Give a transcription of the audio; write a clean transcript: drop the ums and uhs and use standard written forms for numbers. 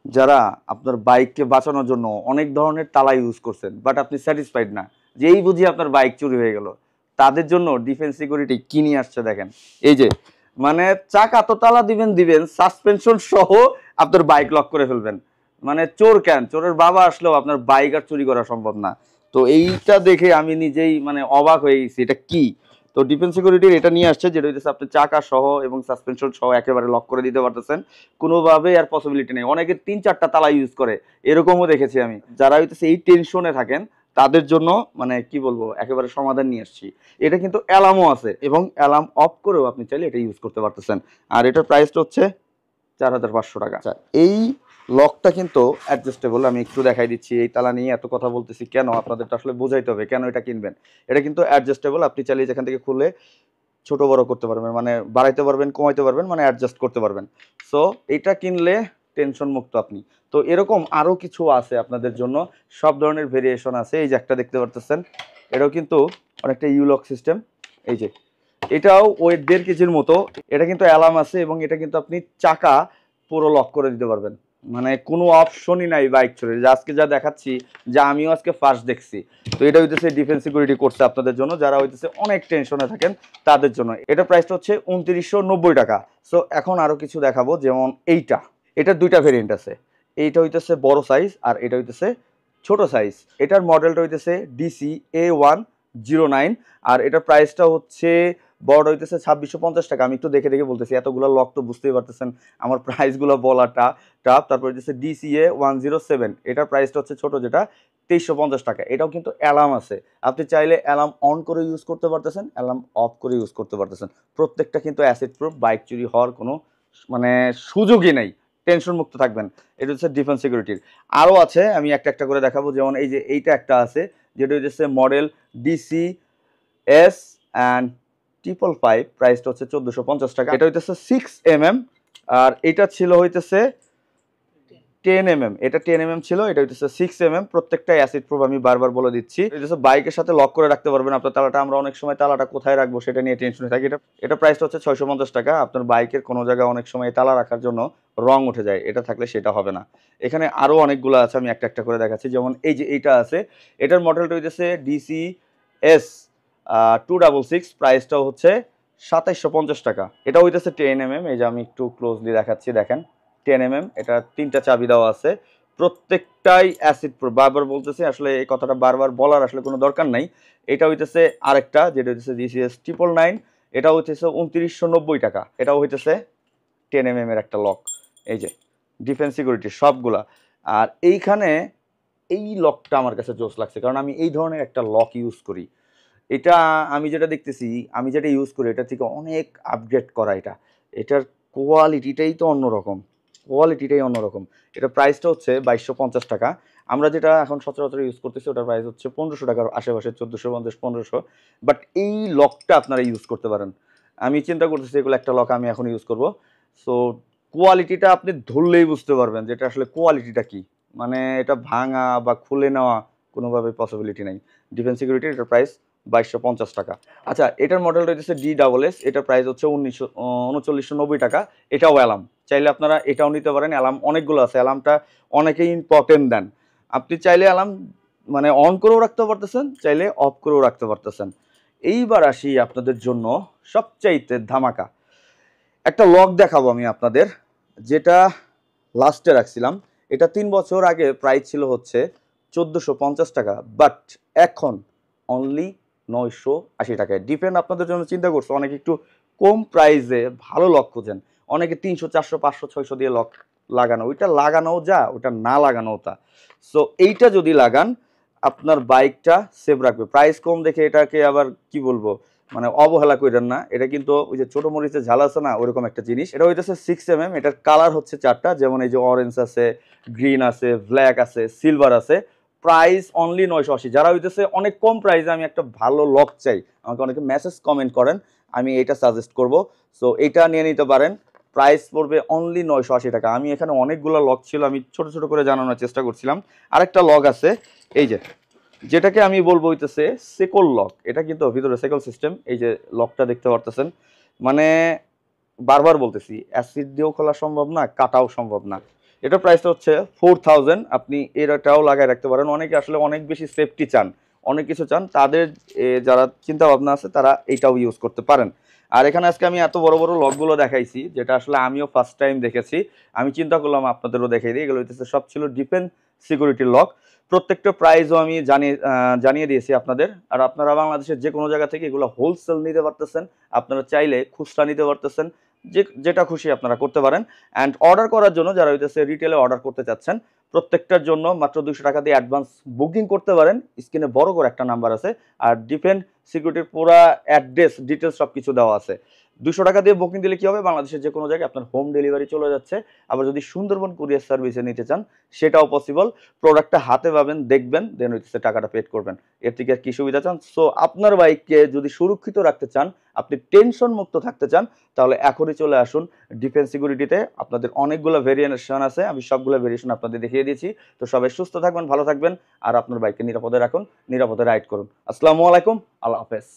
যারা আপনার বাইককে বাঁচানোর জন্য অনেক ধরনের তালা ইউজ করছেন, বাট আপনি স্যাটিসফাইড না, যে এই বুঝি আপনার বাইক চুরি হয়ে গেল, তাদের জন্য ডিফেন্স সিকিউরিটি কি নিয়ে আসছে দেখেন। এই যে মানে চাকা তো তালা দিবেন দিবেন, সাসপেনশন সহ আপনার বাইক লক করে ফেলবেন। মানে চোর কেন, চোরের বাবা আসলেও আপনার বাইক আর চুরি করা সম্ভব না। তো এইটা দেখে আমি নিজেই মানে অবাক হয়ে গেছি, এটা কি। তো ডিফেন্স সিকিউরিটির এটা নিয়ে আসছে, যেটা হচ্ছে আপনি চাকা সহ এবং সাসপেনশন সহ একেবারে লক করে দিতে পারতেছেন। কোনোভাবে আর পসিবিলিটি নেই। অনেকে 3-4টা তালা ইউজ করে, এরকমও দেখেছি আমি। যারা হইতেছে এই টেনশনে থাকেন তাদের জন্য মানে কি বলবো, একেবারে সমাধান নিয়ে আসছি। এটা কিন্তু অ্যালার্মও আছে এবং অ্যালার্ম অফ করেও আপনি চাইলে এটা ইউজ করতে পারতেছেন। আর এটার প্রাইসটা হচ্ছে 4500 টাকা। আচ্ছা, এই লকটা কিন্তু অ্যাডজাস্টেবল। আমি একটু দেখাই দিচ্ছি। এই তালা নিয়ে এত কথা বলতেছি কেন, আপনাদের তো আসলে বোঝাইতে হবে কেন এটা কিনবেন। এটা কিন্তু অ্যাডজাস্টেবল, আপনি চাইলে যেখান থেকে খুলে ছোট বড় করতে পারবেন, মানে বাড়াইতে পারবেন, কমাইতে পারবেন, মানে অ্যাডজাস্ট করতে পারবেন। সো এটা কিনলে টেনশন মুক্ত আপনি। তো এরকম আরো কিছু আছে আপনাদের জন্য, সব ধরনের ভেরিয়েশন আছে। এই যে একটা দেখতে পারতেছেন, এটাও কিন্তু অনেকটা ইউলক সিস্টেম। এই যে এটাও ওয়েট 1.5 কেজির মতো। এটা কিন্তু অ্যালার্ম আছে এবং এটা কিন্তু আপনি চাকা পুরো লক করে দিতে পারবেন। মানে কোনো অপশনই নাই বাইক চুরির, যে আজকে যা দেখাচ্ছি, যা আমিও আজকে ফার্স্ট দেখছি। তো এটা হইতেছে ডিফেন্স সিকিউরিটি করছে আপনাদের জন্য, যারা হইতেছে অনেক টেনশনে থাকেন তাদের জন্য। এটা প্রাইসটা হচ্ছে 2990 টাকা। সো এখন আরো কিছু দেখাবো, যেমন এইটা। এটার দুইটা ভেরিয়েন্ট আছে। এইটা হইতেছে বড় সাইজ আর এটা হইতেছে ছোট সাইজ। এটার মডেলটা হইতেছে DC-A109। আর এটার প্রাইসটা হচ্ছে বড় হইতেছে 2650 টাকা। আমি একটু দেখে দেখে বলতেছি, এতগুলো লক তো বুঝতেই পারতেছেন আমার প্রাইসগুলো বলাটা টাফ। তারপর হইতেছে DCA107, এটার প্রাইসটা হচ্ছে ছোট যেটা 2350 টাকা। এটাও কিন্তু অ্যালার্ম আছে, আপনি চাইলে অ্যালার্ম অন করে ইউজ করতে পারতেছেন, অ্যালার্ম অফ করে ইউজ করতে পারতেছেন। প্রত্যেকটা কিন্তু অ্যাসিড প্রুফ, বাইক চুরি হওয়ার কোনো মানে সুযোগই নেই, টেনশন মুক্ত থাকবেন। এটা হচ্ছে ডিফেন্স সিকিউরিটির। আরও আছে, আমি একটা একটা করে দেখাবো। যেমন এই যে এইটা একটা আছে, যেটা হচ্ছে মডেল DC-S&555, প্রাইসটা হচ্ছে 1450 টাকা। এটা হইতেছে 6mm আর এটা ছিল হইতেছে 10mm। এটা 10mm ছিল, এটা হইতেছে 6mm। প্রত্যেকটা অ্যাসিড প্রুফ, আমি বারবার বলে দিচ্ছি। এটা হচ্ছে বাইকের সাথে লক করে রাখতে পারবেন আপনার তালাটা। আমরা অনেক সময় তালাটা কোথায় রাখবো সেটা নিয়ে টেনশনে থাকি। এটা প্রাইসটা হচ্ছে 650 টাকা। আপনার বাইকের কোনো জায়গায় অনেক সময় তালা রাখার জন্য রং উঠে যায়, এটা থাকলে সেটা হবে না। এখানে আরো অনেকগুলো আছে, আমি একটা একটা করে দেখাচ্ছি। যেমন এই যে এইটা আছে, এটার মডেলটা হইতেছে DC-S266, প্রাইসটাও হচ্ছে 2750 টাকা। এটা হইতেছে 10mm। এই যে আমি একটু ক্লোজলি দেখাচ্ছি, দেখেন 10mm। এটা 3টা চাবি দেওয়া আছে, প্রত্যেকটাই অ্যাসিড প্রুফ। বারবার বলতেছি, আসলে এই কথাটা বারবার বলার আসলে কোনো দরকার নাই। এটা হইতেছে আরেকটা, যেটা হইতেছে DCS999, এটা হইতেছে 2990 টাকা। এটাও হইতেছে 10mm এর একটা লক। এই যে ডিফেন্স সিকিউরিটি সবগুলা। আর এইখানে এই লকটা আমার কাছে জোস লাগছে, কারণ আমি এই ধরনের একটা লক ইউজ করি। এটা আমি যেটা দেখতেছি, আমি যেটা ইউজ করি, এটা থেকে অনেক আপগ্রেড করা। এটার কোয়ালিটিটাই তো অন্যরকম, কোয়ালিটিটাই অন্যরকম। এটা প্রাইসটা হচ্ছে 2250 টাকা। আমরা যেটা এখন সচরাচর ইউজ করতেছি ওটার প্রাইস হচ্ছে 1500 টাকার আশেপাশে, 1450-1500। বাট এই লকটা আপনারা ইউজ করতে পারেন। আমি চিন্তা করতেছি এগুলো একটা লক আমি এখন ইউজ করব। সো কোয়ালিটিটা আপনি ধরলেই বুঝতে পারবেন যেটা আসলে কোয়ালিটিটা কি। মানে এটা ভাঙা বা খুলে নেওয়া কোনোভাবে পসিবিলিটি নাই। ডিফেন্স সিকিউরিটির এটার প্রাইস 2250 টাকা। আচ্ছা, এটার মডেলটা হচ্ছে DSS, এটার প্রাইস হচ্ছে 3990 টাকা। এটাও অ্যালার্ম, চাইলে আপনারা এটাও নিতে পারেন। অ্যালার্ম অনেকগুলো আছে, অ্যালার্মটা অনেকেই ইম্পর্টেন্ট দেন। আপনি চাইলে অ্যালার্ম মানে অন করেও রাখতে পারতেছেন, চাইলে অফ করেও রাখতে পারতেছেন। এইবার আসি আপনাদের জন্য সবচাইতে ধামাকা একটা লক দেখাবো আমি আপনাদের, যেটা লাস্টে রাখছিলাম। এটা 3 বছর আগে প্রাইস ছিল হচ্ছে 1450 টাকা, বাট এখন অনলি 980 টাকায়। ডিফেন্ড আপনাদের জন্য চিন্তা করছে, অনেকে একটু কম প্রাইসে ভালো লক খোঁজেন। অনেকে 300, 400, 500, 600 দিয়ে লক লাগানো, ওইটা লাগানোও যা, ওইটা না লাগানোও তা। সো এইটা যদি লাগান আপনার বাইকটা সেভ রাখবে। প্রাইস কম দেখে এটাকে আবার কি বলবো, মানে অবহেলা করেন না। এটা কিন্তু ওই যে ছোট মরিচের ঝাল আছে না, ওইরকম একটা জিনিস। এটা হইতেছে 6mm। এটার কালার হচ্ছে 4টা, যেমন এই যে অরেঞ্জ আছে, গ্রিন আছে, ব্ল্যাক আছে, সিলভার আছে। Price only 980। যারা হইতেছে অনেক কম প্রাইসে আমি একটা ভালো লক চাই, আমাকে অনেকে মেসেজ কমেন্ট করেন, আমি এটা সাজেস্ট করব। সো এটা নিয়ে নিতে পারেন। প্রাইস পড়বে অনলি 980 টাকা। আমি এখানে অনেকগুলো লক ছিল, আমি ছোট ছোট করে জানানোর চেষ্টা করছিলাম। আরেকটা লক আছে, এই যে যেটাকে আমি বলবো হইতেছে সেকল লক। এটা কিন্তু ভিতরে সেকল সিস্টেম। এই যে লকটা দেখতে পারতেছেন, মানে বারবার বলতেছি, অ্যাসিড দিয়েও খোলা সম্ভব না, কাটাও সম্ভব না। এটা প্রাইসটা হচ্ছে 4000। আপনি এটাও লাগায় রাখতে পারেন। অনেকে আসলে অনেক বেশি সেফটি চান, অনেক কিছু চান, তাদের যারা চিন্তা ভাবনা আছে তারা এইটাও ইউজ করতে পারেন। আর এখানে আজকে আমি এত বড় বড় লকগুলো দেখাইছি, যেটা আসলে আমিও ফার্স্ট টাইম দেখেছি। আমি চিন্তা করলাম আপনাদেরও দেখাই দিই। এগুলো হইতেছে সব ছিল ডিফেন্স সিকিউরিটি লক। প্রত্যেকটা প্রাইসও আমি জানিয়ে দিয়েছি আপনাদের। আর আপনারা বাংলাদেশের যে কোনো জায়গা থেকে এগুলো হোলসেল নিতে পারতেছেন, আপনারা চাইলে খুচরা নিতে পারতেছেন, যেটা খুশি আপনারা করতে পারেন। অ্যান্ড অর্ডার করার জন্য যারা হইতেছে রিটেলে অর্ডার করতে চাচ্ছেন, প্রত্যেকটার জন্য মাত্র 200 টাকা দিয়ে অ্যাডভান্স বুকিং করতে পারেন। স্ক্রিনে বড় করে একটা নাম্বার আছে, আর ডিফেন্স সিকিউরিটির পুরো অ্যাড্রেস ডিটেলস সব কিছু দেওয়া আছে। 200 টাকা দিয়ে বুকিং দিলে কি হবে, বাংলাদেশের যে কোনো জায়গায় আপনার হোম ডেলিভারি চলে যাচ্ছে। আবার যদি সুন্দরবন কুরিয়ার সার্ভিসে নিতে চান সেটাও পসিবল। প্রোডাক্টটা হাতে পাবেন, দেখবেন, দেন হইতেছে টাকাটা পেড করবেন। এর থেকে আর কি সুবিধা চান? সো আপনার বাইককে যদি সুরক্ষিত রাখতে চান, আপনি টেনশন মুক্ত থাকতে চান, তাহলে এখনই চলে আসুন ডিফেন্স সিকিউরিটিতে। আপনাদের অনেকগুলো ভেরিয়েশন আছে, আমি সবগুলো ভেরিয়েশন আপনাদের দেখিয়ে দিয়েছি। তো সবাই সুস্থ থাকবেন, ভালো থাকবেন, আর আপনার বাইককে নিরাপদে রাখুন, নিরাপদে রাইড করুন। আসসালামু আলাইকুম, আল্লাহ হাফেজ।